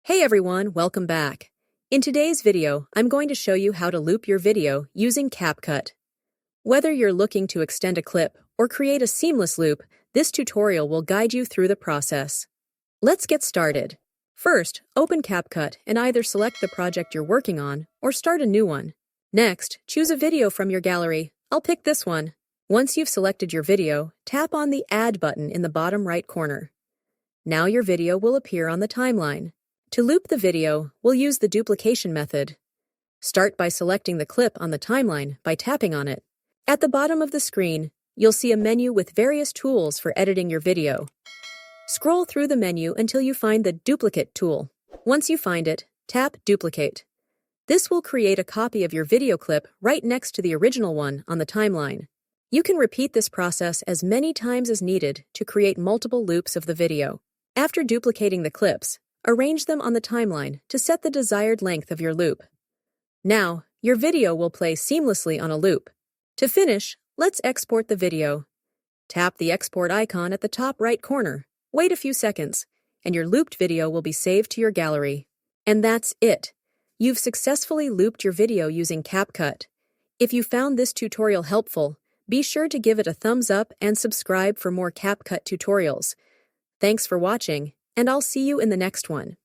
Hey everyone, welcome back. In today's video, I'm going to show you how to loop your video using CapCut. Whether you're looking to extend a clip or create a seamless loop, this tutorial will guide you through the process. Let's get started. First, open CapCut and either select the project you're working on or start a new one. Next, choose a video from your gallery. I'll pick this one. Once you've selected your video, tap on the Add button in the bottom right corner. Now your video will appear on the timeline. To loop the video, we'll use the duplication method. Start by selecting the clip on the timeline by tapping on it. At the bottom of the screen, you'll see a menu with various tools for editing your video. Scroll through the menu until you find the Duplicate tool. Once you find it, tap Duplicate. This will create a copy of your video clip right next to the original one on the timeline. You can repeat this process as many times as needed to create multiple loops of the video. After duplicating the clips, arrange them on the timeline to set the desired length of your loop. Now, your video will play seamlessly on a loop. To finish, let's export the video. Tap the export icon at the top right corner. Wait a few seconds, and your looped video will be saved to your gallery. And that's it. You've successfully looped your video using CapCut. If you found this tutorial helpful, be sure to give it a thumbs up and subscribe for more CapCut tutorials. Thanks for watching, and I'll see you in the next one.